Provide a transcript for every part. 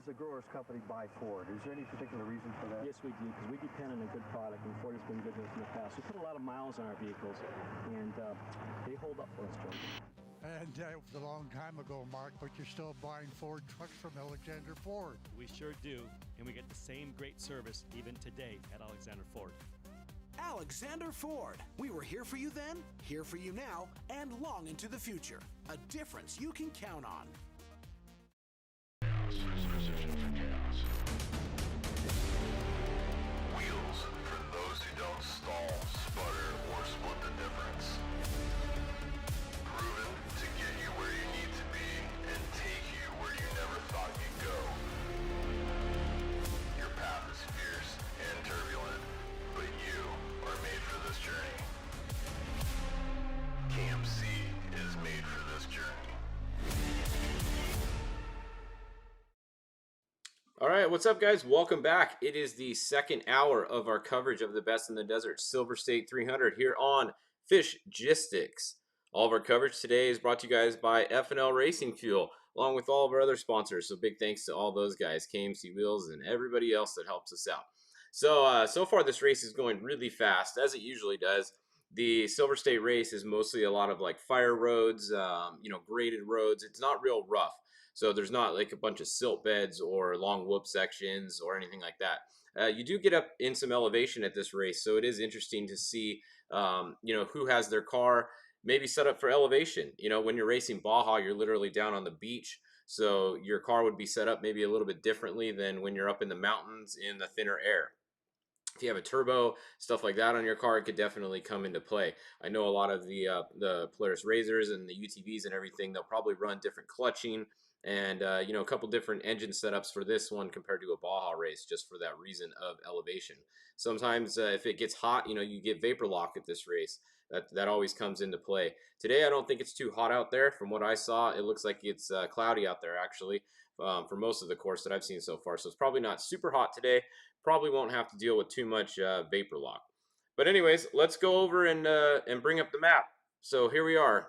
does the growers company buy Ford? Is there any particular reason for that? Yes, we do, because we depend on a good product, and Ford has been good to us in the past. We put a lot of miles on our vehicles, and they hold up for us, Joe. And that was a long time ago, Mark, but you're still buying Ford trucks from Alexander Ford. We sure do, and we get the same great service even today at Alexander Ford. Alexander Ford. We were here for you then, here for you now, and long into the future. A difference you can count on. Wheels for those who don't stall, sputter, or split the difference. Proven to get you where you need to be and take you where you never thought you'd go. Your path is fierce and turbulent, but you are made for this journey. KMC is made for this journey. All right, what's up, guys? Welcome back. It is the second hour of our coverage of the Best in the Desert Silver State 300 here on Fishgistics. All of our coverage today is brought to you guys by F&L Racing Fuel, along with all of our other sponsors. So big thanks to all those guys, KMC Wheels, and everybody else that helps us out. So far this race is going really fast, as it usually does. The Silver State race is mostly a lot of like fire roads, graded roads. It's not real rough. So there's not like a bunch of silt beds or long whoop sections or anything like that. You do get up in some elevation at this race, so it is interesting to see, who has their car maybe set up for elevation. When you're racing Baja, you're literally down on the beach, so your car would be set up maybe a little bit differently than when you're up in the mountains in the thinner air. If you have a turbo, stuff like that on your car, it could definitely come into play. I know a lot of the Polaris Razors and the UTVs and everything, they'll probably run different clutching and a couple different engine setups for this one compared to a Baja race, just for that reason of elevation. Sometimes if it gets hot, you get vapor lock at this race. That always comes into play. Today, I don't think it's too hot out there. From what I saw, it looks like it's cloudy out there, actually, for most of the course that I've seen so far. So it's probably not super hot today. Probably won't have to deal with too much vapor lock. But anyways, let's go over and bring up the map. So here we are.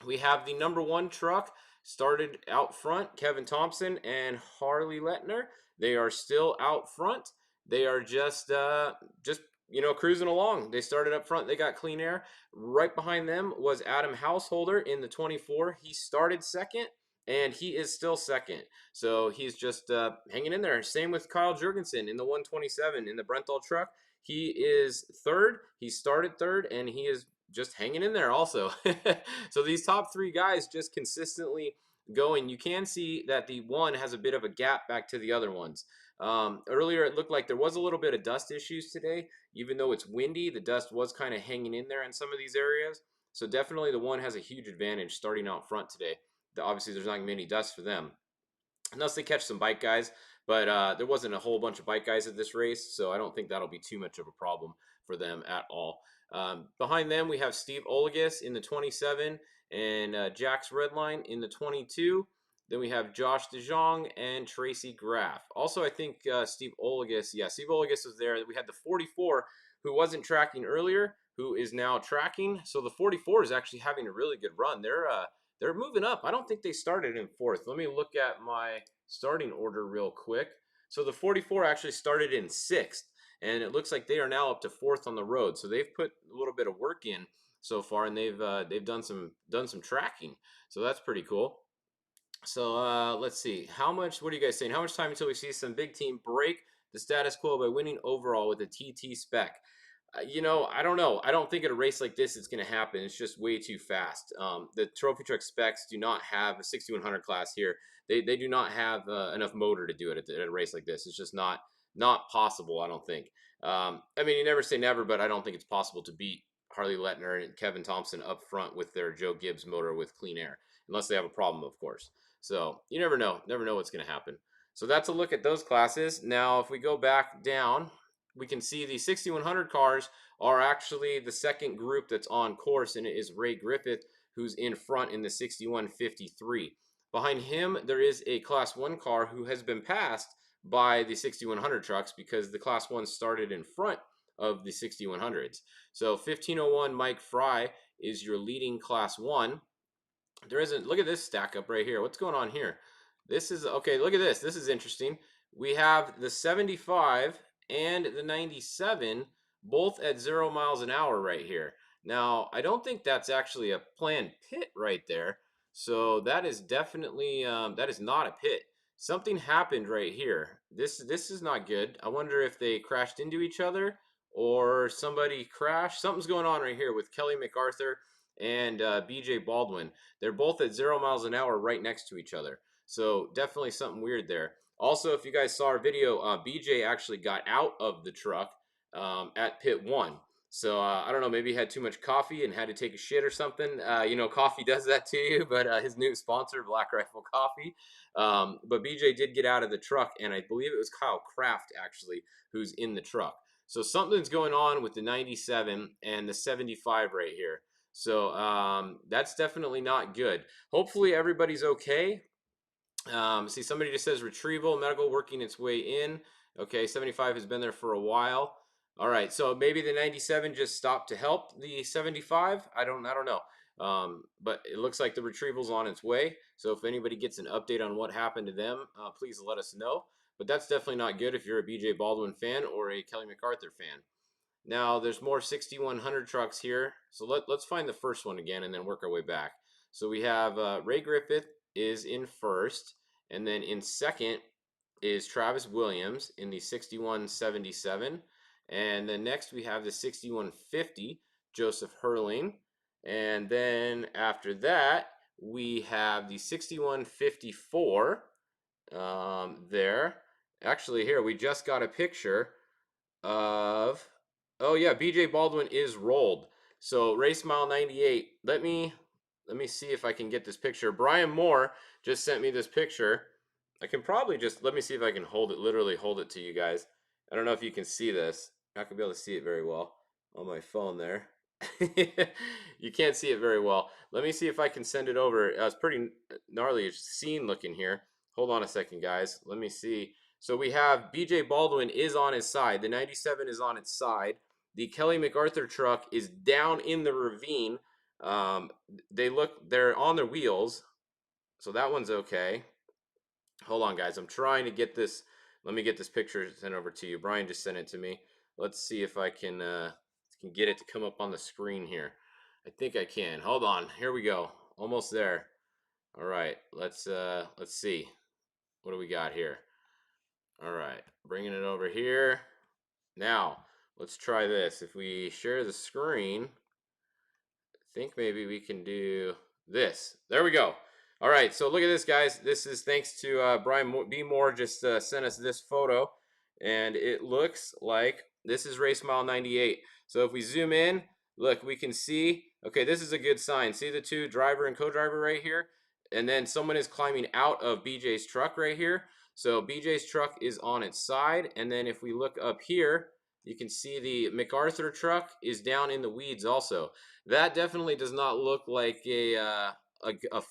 We have the number one truck started out front, Kevin Thompson and Harley Lettner. They are still out front. They are just cruising along. They started up front. They got clean air. Right behind them was Adam Householder in the 24. He started second, and he is still second. So he's just hanging in there. Same with Kyle Jurgensen in the 127 in the Brenthal truck. He is third. He started third, and he is just hanging in there also. So these top three guys just consistently going. You can see that the one has a bit of a gap back to the other ones. Earlier, it looked like there was a little bit of dust issues today. Even though it's windy, the dust was kind of hanging in there in some of these areas. So definitely the one has a huge advantage starting out front today. Obviously, there's not many dust for them, unless they catch some bike guys. But there wasn't a whole bunch of bike guys at this race, so I don't think that'll be too much of a problem for them at all. Behind them, we have Steve Olagus in the 27 and Jax Redline in the 22. Then we have Josh DeJong and Tracy Graff. Also, I think Steve Olagus was there. We had the 44 who wasn't tracking earlier, who is now tracking. So the 44 is actually having a really good run. They're moving up. I don't think they started in fourth. Let me look at my starting order real quick. So the 44 actually started in sixth, and it looks like they are now up to fourth on the road. So they've put a little bit of work in so far, and they've done some tracking. So that's pretty cool. So let's see. What are you guys saying? How much time until we see some big team break the status quo by winning overall with a TT spec? I don't know. I don't think at a race like this it's going to happen. It's just way too fast. The trophy truck specs do not have a 6100 class here. They do not have enough motor to do it at a race like this. It's just not possible, I don't think. You never say never, but I don't think it's possible to beat Harley Lettner and Kevin Thompson up front with their Joe Gibbs motor with clean air, unless they have a problem, of course. So you never know what's going to happen. So that's a look at those classes. Now, if we go back down, we can see the 6100 cars are actually the second group that's on course, and it is Ray Griffith who's in front in the 6153. Behind him, there is a Class 1 car who has been passed by the 6100 trucks because the Class 1 started in front of the 6100s. So 1501 Mike Fry is your leading Class 1. Look at this stack up right here. What's going on here? This is okay. Look at this. This is interesting. We have the 75 and the 97 both at 0 miles an hour right here. Now, I don't think that's actually a planned pit right there. So that is definitely that is not a pit. Something happened right here. This is not good. I wonder if they crashed into each other or somebody crashed. Something's going on right here with Kelly MacArthur and BJ Baldwin. They're both at 0 miles an hour right next to each other. So definitely something weird there. Also, if you guys saw our video, BJ actually got out of the truck at pit 1. So I don't know, maybe he had too much coffee and had to take a shit or something. You know, coffee does that to you, but his new sponsor, Black Rifle Coffee. But BJ did get out of the truck, and I believe it was Kyle Kraft, actually, who's in the truck. So something's going on with the 97 and the 75 right here. So that's definitely not good. Hopefully everybody's okay. See, somebody just says retrieval, medical working its way in. Okay, 75 has been there for a while. All right, so maybe the 97 just stopped to help the 75. I don't know. But it looks like the retrieval's on its way. So if anybody gets an update on what happened to them, please let us know. But that's definitely not good if you're a BJ Baldwin fan or a Kelly MacArthur fan. Now, there's more 6100 trucks here. So let's find the first one again and then work our way back. So we have Ray Griffith is in first. And then in second is Travis Williams in the 6177. And then next we have the 6150, Joseph Hurling. And then after that, we have the 6154 there. Actually, here, we just got a picture of, oh yeah, BJ Baldwin is rolled. So race mile 98. Let me see if I can get this picture. Brian Moore just sent me this picture. I can probably just, let me see if I can hold it, literally hold it to you guys. I don't know if you can see this. I'm not gonna be able to see it very well on my phone there. You can't see it very well. Let me see if I can send it over. It's pretty gnarly scene looking here. Hold on a second, guys. Let me see. So we have BJ Baldwin is on his side. The 97 is on its side. The Kelly MacArthur truck is down in the ravine. They're on their wheels. So that one's okay. Hold on, guys. I'm trying to get this. Let me get this picture sent over to you. Brian just sent it to me. Let's see if I can get it to come up on the screen here. I think I can. Hold on. Here we go. Almost there. All right. Let's see. What do we got here? All right. Bringing it over here. Now, let's try this. If we share the screen, I think maybe we can do this. There we go. All right, so look at this, guys. This is thanks to Brian B. Moore just sent us this photo, and it looks like this is race mile 98. So if we zoom in, look, we can see, okay, this is a good sign. See the two, driver and co-driver right here? And then someone is climbing out of BJ's truck right here. So BJ's truck is on its side, and then if we look up here, you can see the MacArthur truck is down in the weeds also. That definitely does not look like a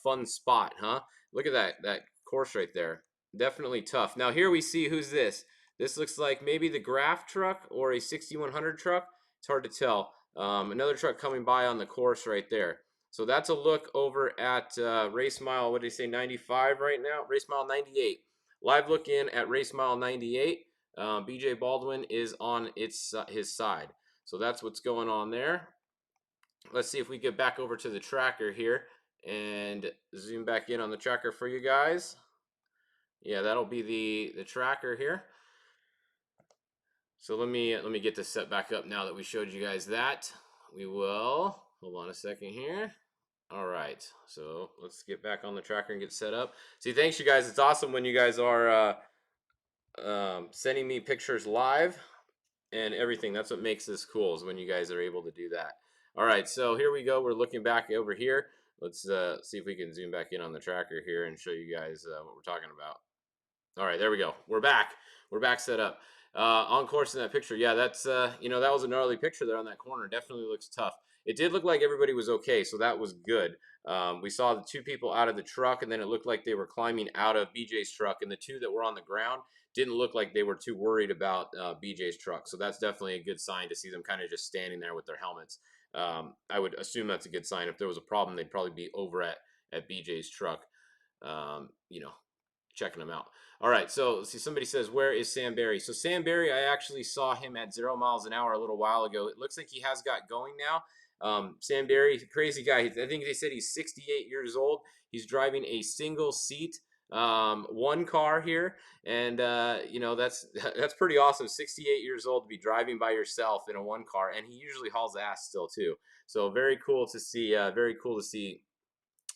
fun spot, huh? Look at that course right there. Definitely tough. Now here we see, who's this? This looks like maybe the Graf truck or a 6100 truck. It's hard to tell. Another truck coming by on the course right there. So that's a look over at race mile, what did he say, 95 right now? Race mile 98. Live look in at race mile 98. BJ Baldwin is on his side. So that's what's going on there. Let's see if we get back over to the tracker here and zoom back in on the tracker for you guys. Yeah, that'll be the tracker here. So let me get this set back up now that we showed you guys that. We will, hold on a second here. All right, so let's get back on the tracker and get set up. See, thanks you guys. It's awesome when you guys are sending me pictures live and everything. That's what makes this cool, is when you guys are able to do that. All right, so here we go. We're looking back over here. Let's see if we can zoom back in on the tracker here and show you guys what we're talking about. All right, there we go. We're back. We're back set up. On course in that picture. Yeah, that's, you know, that was a gnarly picture there on that corner. Definitely looks tough. It did look like everybody was okay, so that was good. We saw the two people out of the truck, and then it looked like they were climbing out of BJ's truck, and the two that were on the ground didn't look like they were too worried about BJ's truck. So that's definitely a good sign to see them kind of just standing there with their helmets. I would assume that's a good sign. If there was a problem, they'd probably be over at BJ's truck, you know, checking them out. All right, so let's see, somebody says, where is Sam Barry? So Sam Barry, I actually saw him at 0 miles an hour a little while ago. It looks like he has got going now. Sam Barry, crazy guy. I think they said he's 68 years old. He's driving a single seat, one car here, and you know, that's pretty awesome. 68 years old to be driving by yourself in a one car, and he usually hauls ass still too. So very cool to see. Very cool to see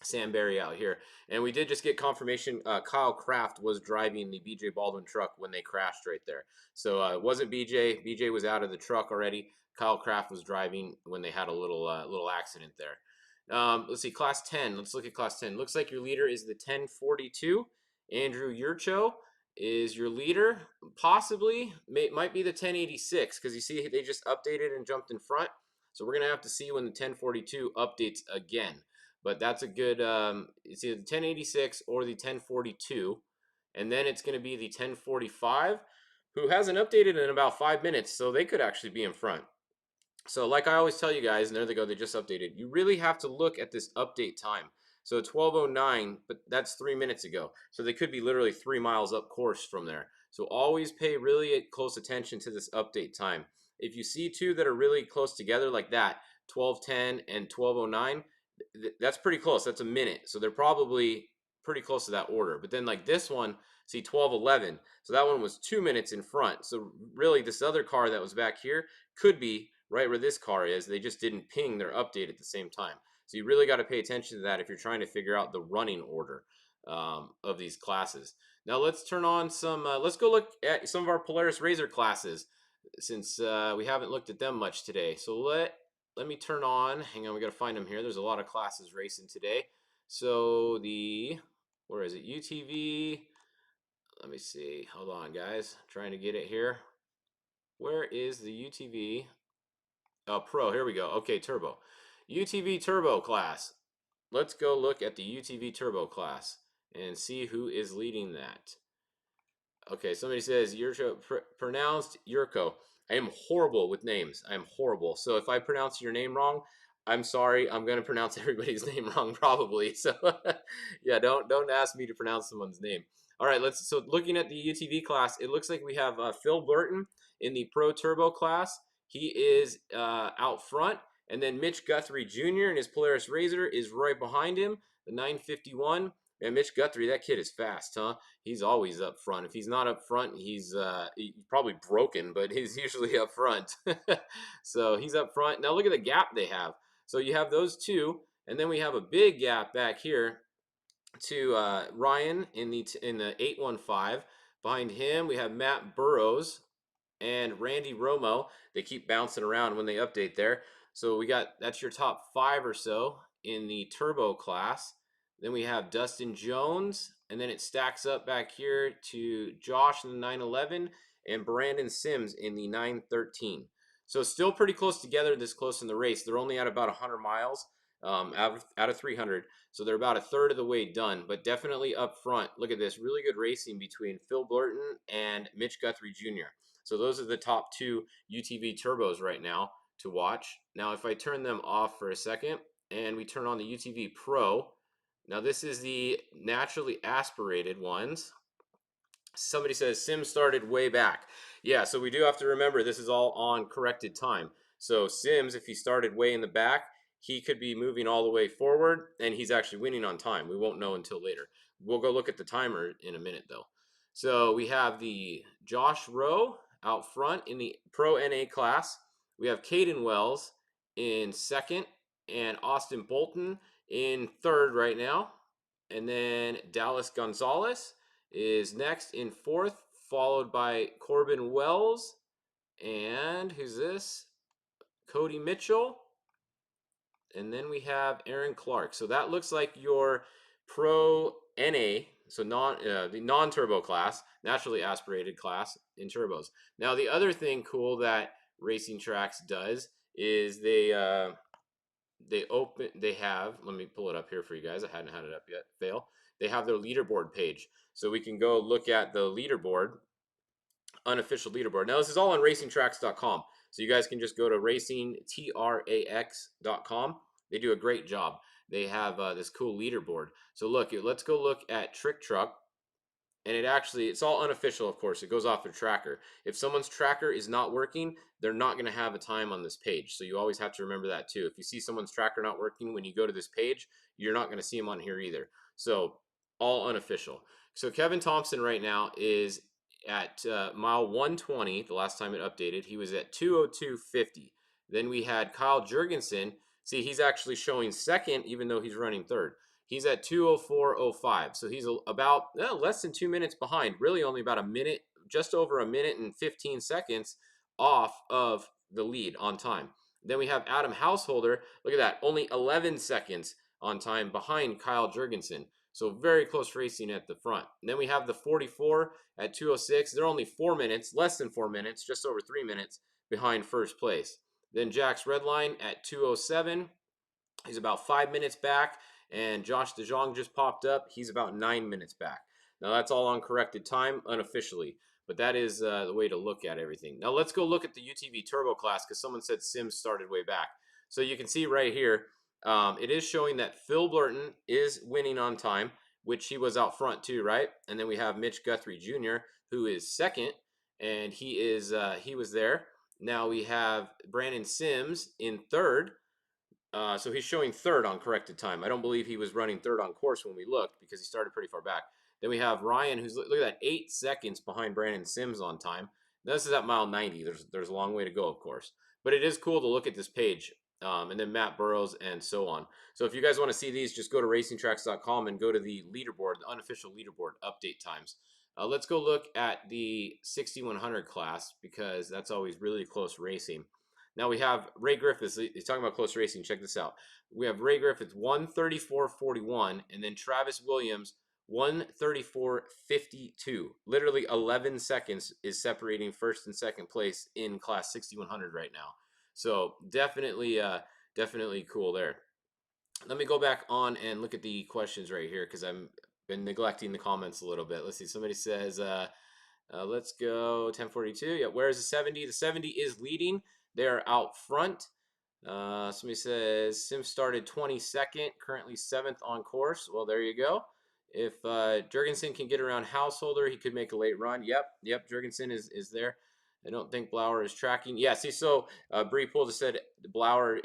Sam Barry out here. And we did just get confirmation Kyle Kraft was driving the BJ Baldwin truck when they crashed right there. So it wasn't BJ. BJ was out of the truck already. Kyle Kraft was driving when they had a little accident there. Let's see, class 10. Let's look at class 10. Looks like your leader is the 1042. Andrew Yurcho is your leader. Possibly might be the 1086, because you see they just updated and jumped in front. So we're gonna have to see when the 1042 updates again. But that's a good, it's either the 1086 or the 1042. And then it's going to be the 1045, who hasn't updated in about 5 minutes. So they could actually be in front. So like I always tell you guys, and there they go, they just updated. You really have to look at this update time. So 1209, but that's 3 minutes ago. So they could be literally 3 miles up course from there. So always pay really close attention to this update time. If you see two that are really close together like that, 1210 and 1209, that's pretty close. That's a minute. So they're probably pretty close to that order. But then like this one, see 1211. So that one was 2 minutes in front. So really this other car that was back here could be right where this car is. They just didn't ping their update at the same time. So you really got to pay attention to that if you're trying to figure out the running order of these classes. Now let's turn on some, let's go look at some of our Polaris Razor classes, since we haven't looked at them much today. So let me turn on, hang on, we got to find them here. There's a lot of classes racing today. So where is it? UTV, let me see, hold on guys, trying to get it here. Where is the UTV? Oh, Pro, here we go. Okay, Turbo. UTV Turbo class. Let's go look at the UTV Turbo class and see who is leading that. Okay, somebody says Yurko, pronounced Yurko. I am horrible with names. I am horrible. So if I pronounce your name wrong, I'm sorry. I'm going to pronounce everybody's name wrong probably. So yeah, don't ask me to pronounce someone's name. All right, so looking at the UTV class, it looks like we have Phil Burton in the Pro Turbo class. He is out front. And then Mitch Guthrie Jr. in his Polaris Razor is right behind him, the 951. And Mitch Guthrie, that kid is fast, huh? He's always up front. If he's not up front, he's probably broken, but he's usually up front. So he's up front. Now look at the gap they have. So you have those two, and then we have a big gap back here to Ryan in the 815. Behind him, we have Matt Burrows and Randy Romo. They keep bouncing around when they update there. So that's your top 5 or so in the Turbo class. Then we have Dustin Jones, and then it stacks up back here to Josh in the 911 and Brandon Sims in the 913. So still pretty close together this close in the race. They're only at about 100 miles out of 300. So they're about a third of the way done, but definitely up front. Look at this, really good racing between Phil Burton and Mitch Guthrie Jr. So those are the top 2 UTV turbos right now to watch. Now if I turn them off for a second and we turn on the UTV Pro, now this is the naturally aspirated ones. Somebody says Sim started way back. Yeah, so we do have to remember this is all on corrected time. So Sims, if he started way in the back, he could be moving all the way forward, and he's actually winning on time. We won't know until later. We'll go look at the timer in a minute though. So we have the Josh Rowe out front in the Pro NA class. We have Caden Wells in second and Austin Bolton in third right now. And then Dallas Gonzalez is next in fourth, followed by Corbin Wells. And who's this? Cody Mitchell. And then we have Aaron Clark. So that looks like your Pro NA, so the non-turbo class, naturally aspirated class in turbos. Now the other thing cool that Racing Tracks does is they have, let me pull it up here for you guys. I hadn't had it up yet. Fail. They have their leaderboard page. So we can go look at the leaderboard, unofficial leaderboard. Now this is all on racingtracks.com. So you guys can just go to racingtrax.com. They do a great job. They have this cool leaderboard. So look, let's go look at Trick Truck. and it's all unofficial, of course. It goes off their tracker. If someone's tracker is not working, they're not going to have a time on this page. So you always have to remember that too. If you see someone's tracker not working when you go to this page, you're not going to see them on here either. So all unofficial. So Kevin Thompson right now is at mile 120. The last time it updated, he was at 2:02:50. Then we had Kyle Jurgensen. See, he's actually showing second, even though he's running third. He's at 2:04:05. So he's about less than 2 minutes behind. Really, only about a minute, just over a minute and 15 seconds off of the lead on time. Then we have Adam Householder. Look at that, only 11 seconds on time behind Kyle Jurgensen. So very close racing at the front. And then we have the 44 at 2:06. They're only 4 minutes, less than 4 minutes, just over 3 minutes behind first place. Then Jack's Redline at 2:07. He's about 5 minutes back. And Josh DeJong just popped up. He's about 9 minutes back. Now that's all on corrected time unofficially, but that is the way to look at everything. Now let's go look at the UTV Turbo class because someone said Sims started way back. So you can see right here, it is showing that Phil Blurton is winning on time, which he was out front too, right? And then we have Mitch Guthrie Jr., who is second, and he was there. Now we have Brandon Sims in third. So he's showing third on corrected time. I don't believe he was running third on course when we looked because he started pretty far back. Then we have Ryan, who's, look at that, 8 seconds behind Brandon Sims on time. Now, this is at mile 90. There's a long way to go, of course. But it is cool to look at this page. And then Matt Burrows and so on. So if you guys want to see these, just go to racingtracks.com and go to the leaderboard, the unofficial leaderboard update times. Let's go look at the 6100 class because that's always really close racing. Now we have Ray Griffiths. He's talking about close racing. Check this out. We have Ray Griffiths 1:34:41, and then Travis Williams 1:34:52. Literally 11 seconds is separating first and second place in class 6100 right now. So definitely cool there. Let me go back on and look at the questions right here because I've been neglecting the comments a little bit. Let's see. Somebody says, let's go 10:42. Yeah, where's the 70? The 70 is leading. They're out front. Somebody says Sim started 22nd, currently 7th on course. Well, there you go. If Jurgensen can get around Householder, he could make a late run. Yep, Jurgensen is there. I don't think Blauer is tracking. Yeah, see, so Bree Poole just said Blauer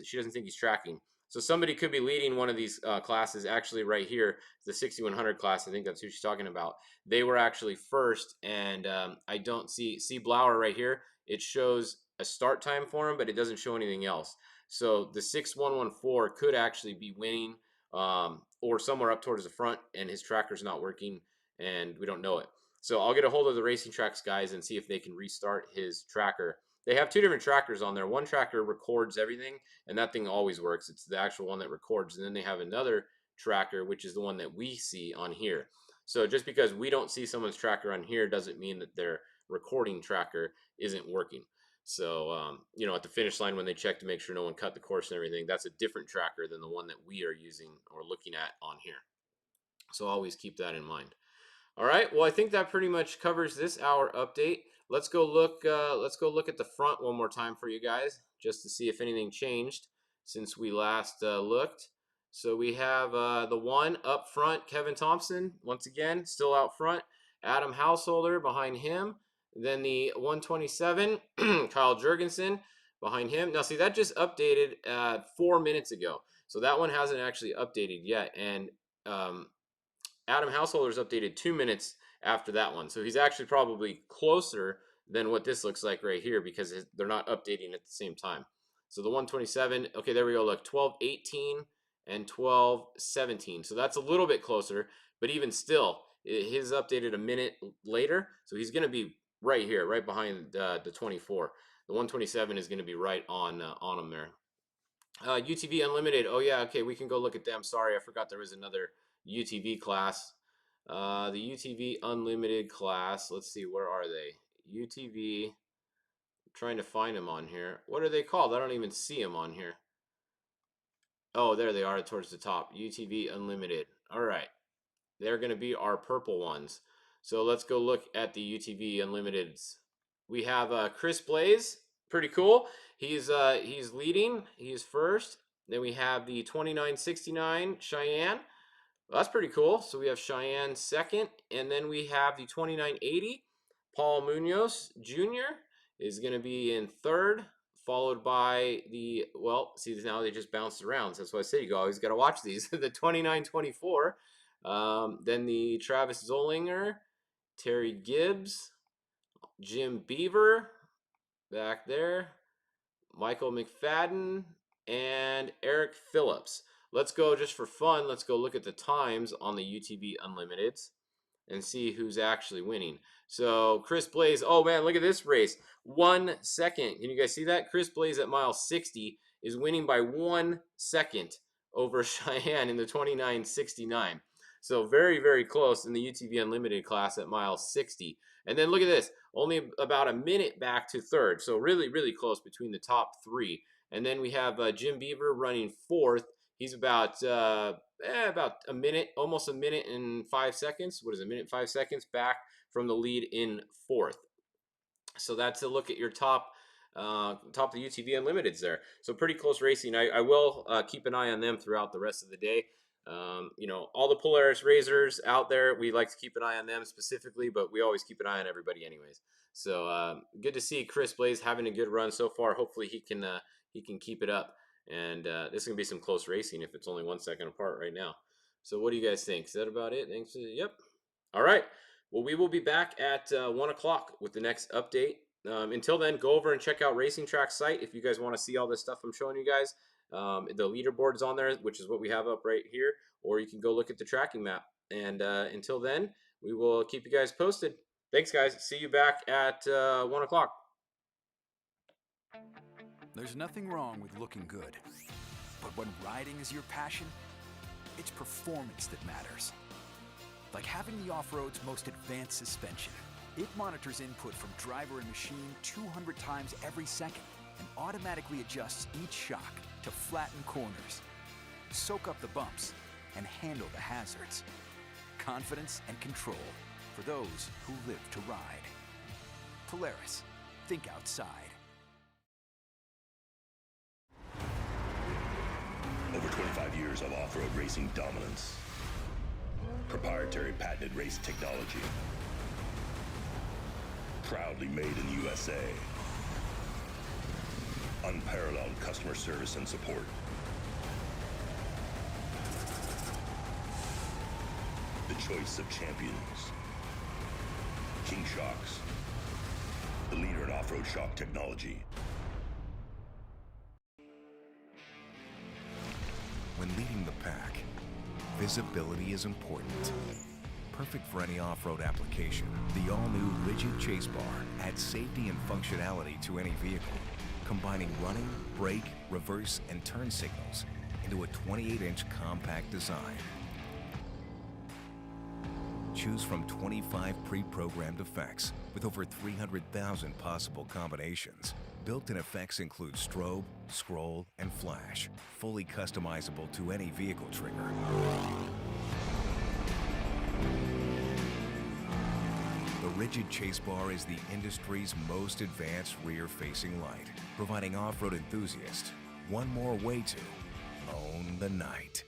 she doesn't think he's tracking. So somebody could be leading one of these classes. Actually, right here, the 6100 class. I think that's who she's talking about. They were actually first, and I don't see Blauer right here. It shows a start time for him, but it doesn't show anything else. So the 6114 could actually be winning or somewhere up towards the front, and his tracker's not working, and we don't know it. So I'll get a hold of the Racing Tracks guys and see if they can restart his tracker. They have 2 different trackers on there. One tracker records everything, and that thing always works. It's the actual one that records. And then they have another tracker, which is the one that we see on here. So just because we don't see someone's tracker on here doesn't mean that their recording tracker isn't working. So, at the finish line when they check to make sure no one cut the course and everything, that's a different tracker than the one that we are using or looking at on here. So always keep that in mind. All right, well, I think that pretty much covers this hour update. Let's go look at the front one more time for you guys, just to see if anything changed since we last looked. So we have the one up front, Kevin Thompson, once again, still out front. Adam Householder behind him. Then the 127, Kyle Jurgensen behind him. Now, see, that just updated 4 minutes ago. So that one hasn't actually updated yet. And Adam Householder's updated 2 minutes after that one. So he's actually probably closer than what this looks like right here because they're not updating at the same time. So the 127, okay, there we go. Look, 12:18 and 12:17. So that's a little bit closer, but even still, his updated a minute later. So he's going to be right here, right behind the 24. The 127 is going to be right on him there. UTV Unlimited. Oh, yeah, okay, we can go look at them. Sorry, I forgot there was another UTV class. The UTV Unlimited class. Let's see, where are they? UTV. I'm trying to find them on here. What are they called? I don't even see them on here. Oh, there they are towards the top. UTV Unlimited. All right. They're going to be our purple ones. So let's go look at the UTV Unlimiteds. We have Chris Blaze. Pretty cool. He's leading. He's first. Then we have the 2969 Cheyenne. Well, that's pretty cool. So we have Cheyenne second, and then we have the 2980. Paul Munoz Jr. is going to be in third, followed by the, well, see, now they just bounced around. So that's why I say you always got to watch these. The 2924. Then the Travis Zollinger, Terry Gibbs, Jim Beaver back there, Michael McFadden, and Eric Phillips. Let's go, just for fun, let's go look at the times on the UTV Unlimiteds and see who's actually winning. So Chris Blaze, oh man, look at this race. 1 second. Can you guys see that? Chris Blaze at mile 60 is winning by 1 second over Cheyenne in the 29.69. So very, very close in the UTV Unlimited class at mile 60. And then look at this, only about a minute back to third. So really, really close between the top three. And then we have Jim Beaver running fourth. He's about a minute, almost a minute and 5 seconds. What is it, a minute and 5 seconds back from the lead in fourth. So that's a look at your top of the UTV Unlimiteds there. So pretty close racing. I will keep an eye on them throughout the rest of the day. You know, all the Polaris Razors out there, we like to keep an eye on them specifically, but we always keep an eye on everybody anyways. So good to see Chris Blaze having a good run so far. Hopefully he can keep it up. And this is going to be some close racing if it's only 1 second apart right now. So what do you guys think? Is that about it? Thanks. Yep. All right. Well, we will be back at 1 o'clock with the next update. Until then, go over and check out Racing Track's site if you guys want to see all this stuff I'm showing you guys. The leaderboard's on there, which is what we have up right here, or you can go look at the tracking map. And until then, we will keep you guys posted. Thanks, guys. See you back at 1 o'clock. There's nothing wrong with looking good, but when riding is your passion, it's performance that matters. Like having the off-road's most advanced suspension. It monitors input from driver and machine 200 times every second and automatically adjusts each shock to flatten corners, soak up the bumps, and handle the hazards. Confidence and control for those who live to ride. Polaris, think outside. Over 25 years of off-road racing dominance. Proprietary patented race technology. Proudly made in the USA. Unparalleled customer service and support. The choice of champions. King Shocks. The leader in off-road shock technology. When leading the pack, visibility is important. Perfect for any off-road application, the all-new rigid chase bar adds safety and functionality to any vehicle, combining running, brake, reverse, and turn signals into a 28-inch compact design. Choose from 25 pre-programmed effects with over 300,000 possible combinations. Built-in effects include strobe, scroll, and flash, fully customizable to any vehicle trigger. The rigid chase bar is the industry's most advanced rear-facing light, providing off-road enthusiasts one more way to own the night.